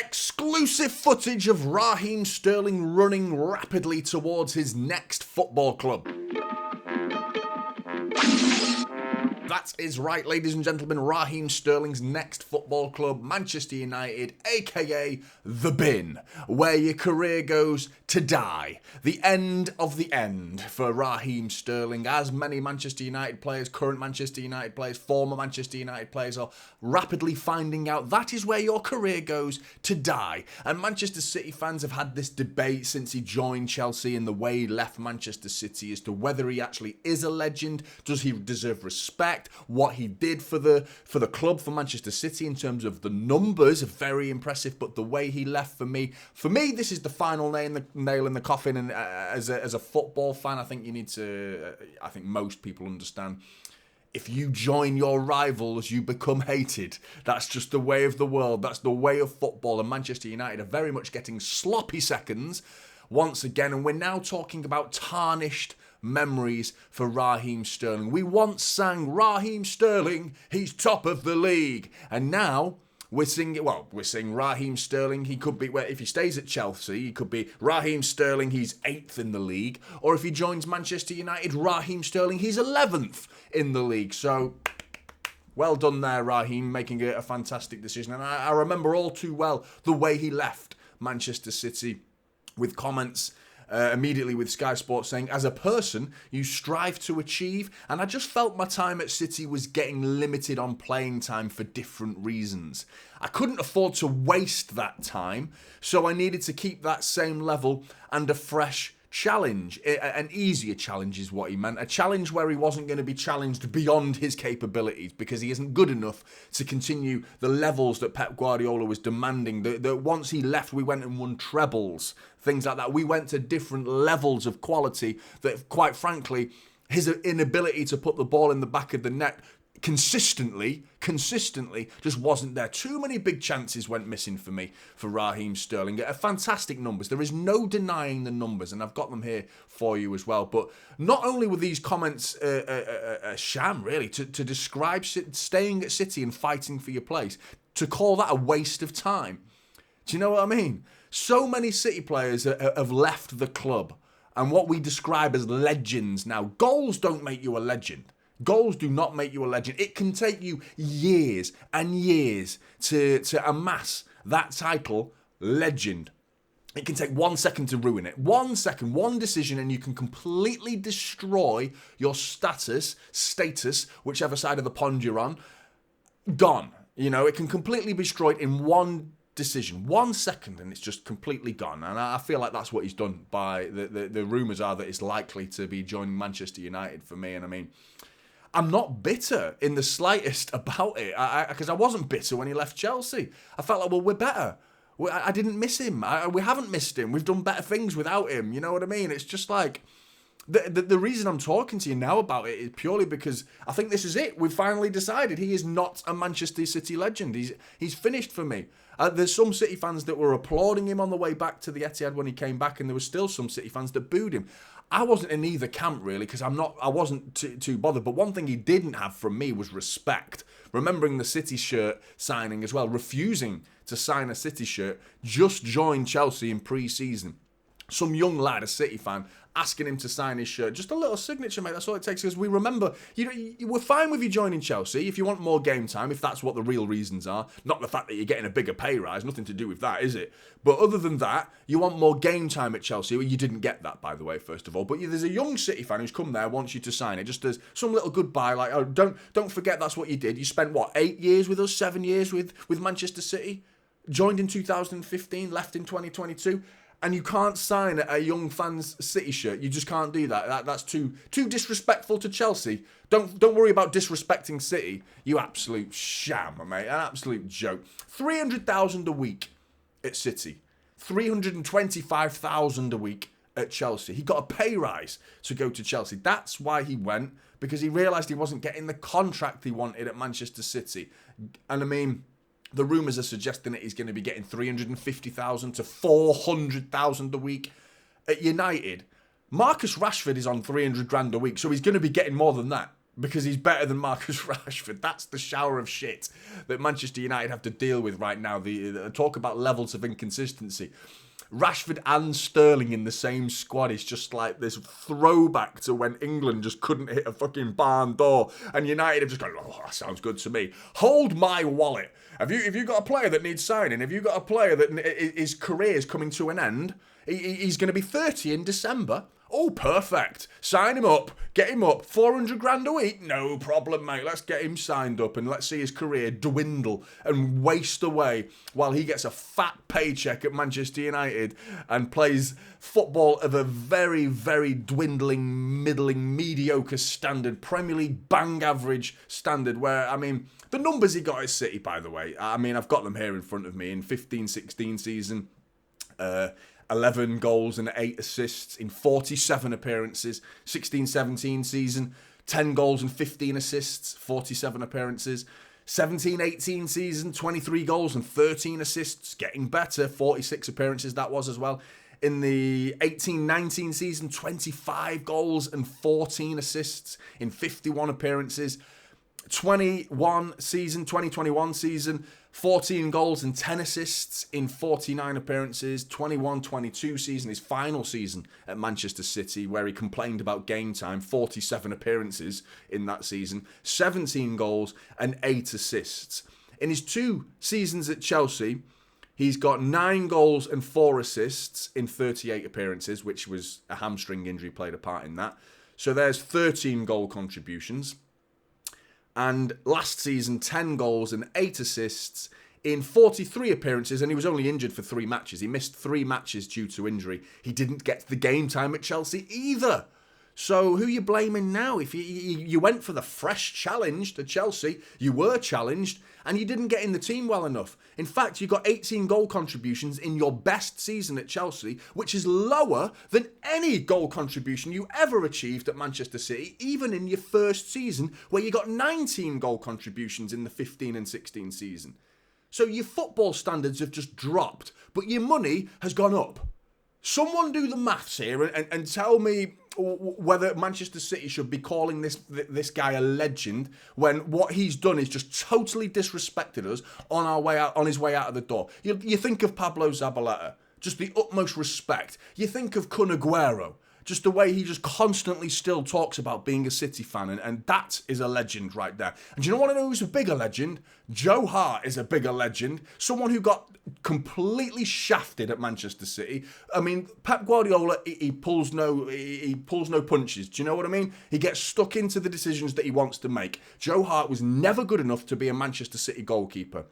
Exclusive footage of Raheem Sterling running rapidly towards his next football club. That is right, ladies and gentlemen, Raheem Sterling's next football club, Manchester United, aka The Bin, where your career goes to die. The end of the end for Raheem Sterling, as many Manchester United players, current Manchester United players, former Manchester United players are rapidly finding out that is where your career goes to die. And Manchester City fans have had this debate since he joined Chelsea and the way he left Manchester City as to whether he actually is a legend, does he deserve respect, what he did for the club, for Manchester City in terms of the numbers are very impressive, but the way he left for me, this is the final nail in the coffin. And as a football fan, I think you need to, I think most people understand, if you join your rivals, you become hated. That's just the way of the world. That's the way of football. And Manchester United are very much getting sloppy seconds once again. And we're now talking about tarnished memories for Raheem Sterling. We once sang Raheem Sterling, he's top of the league. And now we're singing Raheem Sterling, he could be, if he stays at Chelsea, he could be Raheem Sterling, he's 8th in the league. Or if he joins Manchester United, Raheem Sterling, he's 11th in the league. So well done there, Raheem, making a fantastic decision. And I remember all too well the way he left Manchester City with comments immediately with Sky Sports saying, as a person, you strive to achieve. And I just felt my time at City was getting limited on playing time for different reasons. I couldn't afford to waste that time, so I needed to keep that same level and a fresh challenge. An easier challenge is what he meant. A challenge where he wasn't going to be challenged beyond his capabilities because he isn't good enough to continue the levels that Pep Guardiola was demanding. That once he left, we went and won trebles, things like that. We went to different levels of quality that, quite frankly, his inability to put the ball in the back of the net consistently just wasn't there. Too many big chances went missing for me for Raheem Sterling. Fantastic numbers. There is no denying the numbers, and I've got them here for you as well. But not only were these comments a sham, really, to describe staying at City and fighting for your place, to call that a waste of time. Do you know what I mean? So many City players have left the club, and what we describe as legends now. Goals don't make you a legend. Goals do not make you a legend. It can take you years and years to amass that title, legend. It can take 1 second to ruin it. 1 second, one decision, and you can completely destroy your status, whichever side of the pond you're on. Gone. You know, it can completely be destroyed in one decision, 1 second, and it's just completely gone. And I feel like that's what he's done. By the rumours are that it's likely to be joining Manchester United for me. And I mean, I'm not bitter in the slightest about it, because I wasn't bitter when he left Chelsea. I felt like, well, we're better. I didn't miss him. We haven't missed him. We've done better things without him. You know what I mean? It's just like, the reason I'm talking to you now about it is purely because I think this is it. We've finally decided he is not a Manchester City legend. He's finished for me. There's some City fans that were applauding him on the way back to the Etihad when he came back, and there were still some City fans that booed him. I wasn't in either camp, really, because I wasn't too bothered. But one thing he didn't have from me was respect. Remembering the City shirt signing as well, refusing to sign a City shirt, just joined Chelsea in pre-season. Some young lad, a City fan, asking him to sign his shirt. Just a little signature, mate. That's all it takes. Because we remember, we're fine with you joining Chelsea if you want more game time, if that's what the real reasons are. Not the fact that you're getting a bigger pay rise. Nothing to do with that, is it? But other than that, you want more game time at Chelsea. Well, you didn't get that, by the way, first of all. But there's a young City fan who's come there, wants you to sign it. Just as some little goodbye, like, oh, don't forget that's what you did. You spent, 8 years with us, 7 years with Manchester City? Joined in 2015, left in 2022. And you can't sign a young fan's City shirt. You just can't do that. That's too disrespectful to Chelsea. Don't worry about disrespecting City. You absolute sham, mate. An absolute joke. 300,000 a week at City. 325,000 a week at Chelsea. He got a pay rise to go to Chelsea. That's why he went, because he realised he wasn't getting the contract he wanted at Manchester City. And I mean, the rumours are suggesting that he's going to be getting 350,000 to 400,000 a week at United. Marcus Rashford is on 300 grand a week, so he's going to be getting more than that. because he's better than Marcus Rashford. That's the shower of shit that Manchester United have to deal with right now. The talk about levels of inconsistency. Rashford and Sterling in the same squad is just like this throwback to when England just couldn't hit a fucking barn door, and United have just gone, oh, that sounds good to me. Hold my wallet. Have you got a player that needs signing? Have you got a player that his career is coming to an end? He's going to be 30 in December. Oh, perfect. Sign him up. Get him up. 400 grand a week? No problem, mate. Let's get him signed up and let's see his career dwindle and waste away while he gets a fat paycheck at Manchester United and plays football of a very, very dwindling, middling, mediocre standard, Premier League bang average standard where, I mean, the numbers he got at City, by the way, I mean, I've got them here in front of me. In 15-16 season, 11 goals and 8 assists in 47 appearances. 16-17 season, 10 goals and 15 assists, 47 appearances. 17-18 season, 23 goals and 13 assists, getting better, 46 appearances that was as well. In the 18-19 season, 25 goals and 14 assists in 51 appearances. 2021 season, 14 goals and 10 assists in 49 appearances. 21-22 season, his final season at Manchester City, where he complained about game time, 47 appearances in that season, 17 goals and 8 assists. In his 2 seasons at Chelsea, he's got 9 goals and 4 assists in 38 appearances, which was a hamstring injury played a part in that. So there's 13 goal contributions. And last season, 10 goals and 8 assists in 43 appearances, and he was only injured for 3 matches. He missed 3 matches due to injury. He didn't get the game time at Chelsea either. So who are you blaming now? If you went for the fresh challenge to Chelsea, you were challenged, and you didn't get in the team well enough. In fact, you got 18 goal contributions in your best season at Chelsea, which is lower than any goal contribution you ever achieved at Manchester City, even in your first season, where you got 19 goal contributions in the 15 and 16 season. So your football standards have just dropped, but your money has gone up. Someone do the maths here and tell me whether Manchester City should be calling this guy a legend when what he's done is just totally disrespected us on his way out of the door. You think of Pablo Zabaleta, just the utmost respect. You think of Kun Aguero, just the way he just constantly still talks about being a City fan, and that is a legend right there. And do you know what I know who's a bigger legend? Joe Hart is a bigger legend. Someone who got completely shafted at Manchester City. I mean, Pep Guardiola, he pulls no punches. Do you know what I mean? He gets stuck into the decisions that he wants to make. Joe Hart was never good enough to be a Manchester City goalkeeper.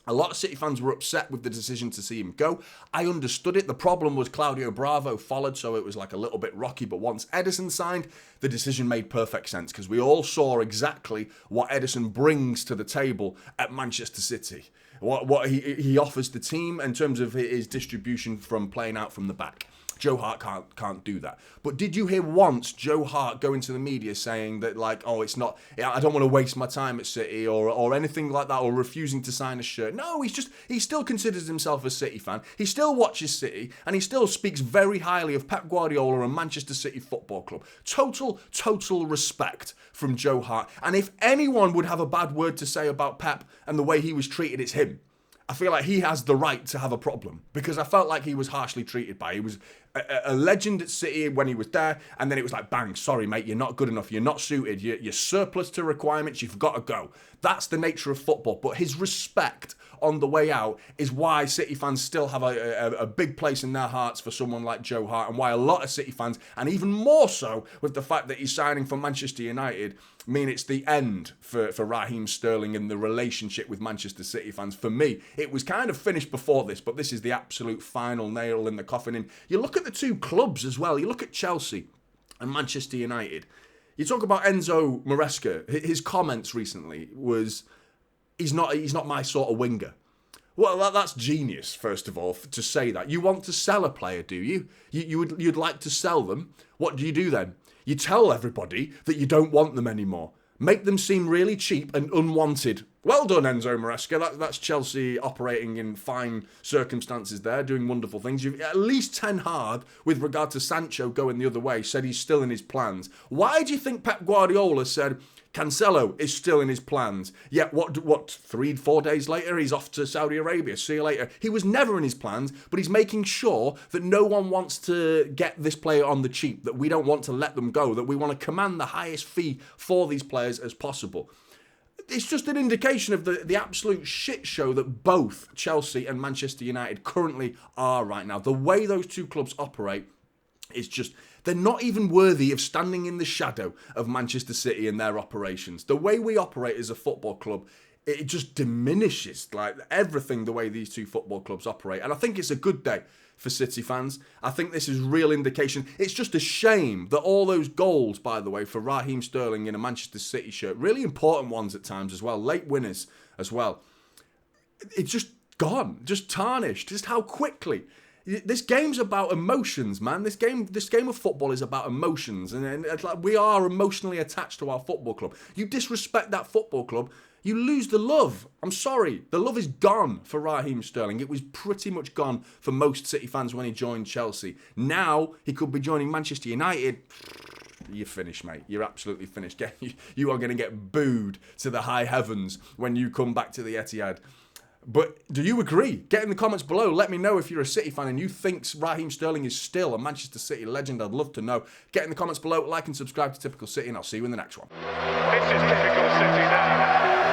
A lot of City fans were upset with the decision to see him go. I understood it. The problem was Claudio Bravo followed, so it was like a little bit rocky. But once Ederson signed, the decision made perfect sense because we all saw exactly what Ederson brings to the table at Manchester City. What he offers the team in terms of his distribution from playing out from the back. Joe Hart can't do that. But did you hear once Joe Hart go into the media saying that, like, oh, it's not, I don't want to waste my time at City or anything like that, or refusing to sign a shirt? No, he still considers himself a City fan. He still watches City, and he still speaks very highly of Pep Guardiola and Manchester City Football Club. Total respect from Joe Hart. And if anyone would have a bad word to say about Pep and the way he was treated, it's him. I feel like he has the right to have a problem because I felt like he was harshly treated by. He was a legend at City when he was there, and then it was like, bang, sorry, mate, you're not good enough, you're not suited, you're surplus to requirements, you've got to go. That's the nature of football, but his respect on the way out is why City fans still have a big place in their hearts for someone like Joe Hart, and why a lot of City fans, and even more so with the fact that he's signing for Manchester United, mean it's the end for Raheem Sterling and the relationship with Manchester City fans. For me, it was kind of finished before this, but this is the absolute final nail in the coffin. And you look at the two clubs as well. You look at Chelsea and Manchester United. You talk about Enzo Maresca. His comments recently was, he's not my sort of winger. Well, that's genius, first of all, to say that. You want to sell a player, do you? You'd like to sell them. What do you do then? You tell everybody that you don't want them anymore. Make them seem really cheap and unwanted Well done, Enzo Maresca. That's Chelsea operating in fine circumstances there, doing wonderful things. You've at least Ten Hag, with regard to Sancho going the other way, said he's still in his plans. Why do you think Pep Guardiola said Cancelo is still in his plans? Yet, what 3-4 days later, he's off to Saudi Arabia. See you later. He was never in his plans, but he's making sure that no one wants to get this player on the cheap, that we don't want to let them go, that we want to command the highest fee for these players as possible. It's just an indication of the absolute shit show that both Chelsea and Manchester United currently are right now. The way those two clubs operate is just, they're not even worthy of standing in the shadow of Manchester City and their operations. The way we operate as a football club, it just diminishes like everything the way these two football clubs operate. And I think it's a good day for City fans. I think this is real indication. It's just a shame that all those goals, by the way, for Raheem Sterling in a Manchester City shirt, really important ones at times as well, late winners as well, it's just gone, just tarnished, just how quickly. This game's about emotions, man. This game of football is about emotions, and it's like we are emotionally attached to our football club. You disrespect that football club, you lose the love. I'm sorry. The love is gone for Raheem Sterling. It was pretty much gone for most City fans when he joined Chelsea. Now, he could be joining Manchester United. You're finished, mate. You're absolutely finished. You are going to get booed to the high heavens when you come back to the Etihad. But do you agree? Get in the comments below. Let me know if you're a City fan and you think Raheem Sterling is still a Manchester City legend. I'd love to know. Get in the comments below, like and subscribe to Typical City, and I'll see you in the next one. This is Typical City now.